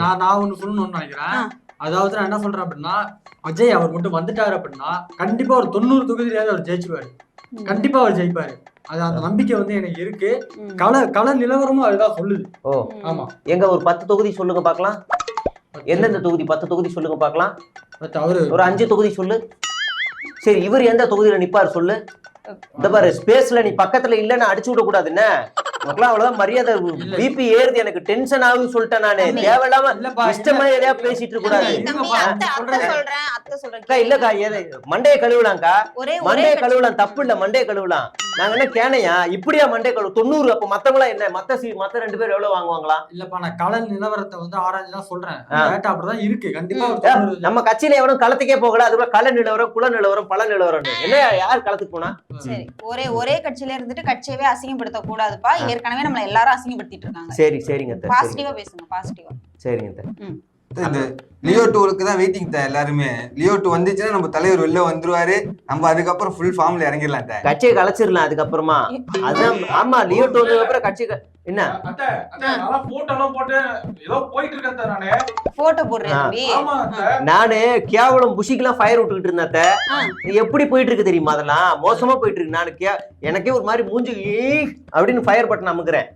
நான் ஒண்ணு சொல்லணும்னு நினைக்கிறேன். அதாவது நான் என்ன சொல்றேன் அப்படின்னா, விஜய் அவர் மட்டும் வந்துட்டாரு அப்படின்னா கண்டிப்பா ஒரு 90 தொகுதியிலாவது அவர் ஜெயிச்சுவாரு. கண்டிப்பா அவர் ஜெயிப்பாரு. அது அந்த நம்பிக்கை வந்து எனக்கு இருக்கு. கள நிலவரமும் அதுதான் சொல்லுது. ஓ ஆமா, எங்க ஒரு 10 தொகுதி சொல்லுங்க பாக்கலாம். எந்தெந்த தொகுதி 10 தொகுதி சொல்லுங்க பாக்கலாம். அவரு ஒரு 5 தொகுதி சொல்லு. சரி, இவர் எந்த தொகுதியில நிப்பாரு சொல்லு. இந்த பாரு, ஸ்பேஸ்ல நீ பக்கத்துல இல்லன்னு அடிச்சு விட கூடாது. என்ன மக்களா அவ்வளவுதான் மரியாதை. பிபி ஏறுது, எனக்கு டென்ஷன் ஆகுன்னு சொல்லிட்டேன் நானு. தேவையில்லாம இஷ்டமா எதையா பேசிட்டு இருக்க கூடாது. இல்லக்கா, மண்டைய கழுவலாம்க்கா, மண்டைய கழுவலாம், தப்பு இல்ல, மண்டைய கழுவலாம். நாங்க என்ன கேனையா இப்படியா மண்டே கழுவு 90? அப்ப மத்தவங்களா என்ன, மத்த 2 பேர் எவ்வளவு வாங்குவாங்களா? இல்லப்பா, நான் கள நிலவரத்தை வந்து ஆராய்ஞ்சுதான் சொல்றேன். டேட்டா அப்படிதான் இருக்கு. கண்டிப்பா நம்ம கட்சியில எவனும் களத்துக்கே போகல. அதுக்குள்ள கள நிலவரம், குல நிலவரம், பல நிலவரம். என்ன யார் களத்துக்கு போனா? சரி, ஒரே கட்சியில இருந்துட்டு கட்சியவே அசிங்கப்படுத்த கூடாதுப்பா. ஏற்கனவே நம்ம எல்லாரும் அசிங்கப்படுத்திட்டு இருக்காங்க. சரி சரிங்க, பாசிட்டிவா பேசுங்க, பாசிட்டிவா. சரிங்க. இந்த லியோ 2க்கு தான் வெயிட்டிங் தான் எல்லாருமே. லியோ 2 வந்துச்சுன்னா நம்ம தலைவர் வெளில வந்துருவாரு. நம்ம அதுக்கப்புறம் ஃபுல் ஃபார்ம்ல இறங்கிடலாம். கட்சியை கலைச்சிடலாம் அதுக்கப்புறமா. அதான் ஆமா, லியோ 2 வந்ததுக்கு அப்புறம் கட்சி என்ன போட்டோ போடுறேன். நானு கேவலம் புஷிக்கெல்லாம் ஃபயர் விட்டுக்கிட்டு இருந்தேன். எப்படி போயிட்டு இருக்கு தெரியுமா? அதெல்லாம் மோசமா போயிட்டு இருக்கு. நானு எனக்கே ஒரு மாதிரி மூஞ்சி அப்படின்னு ஃபயர் பட்டன் அமுக்குறேன்.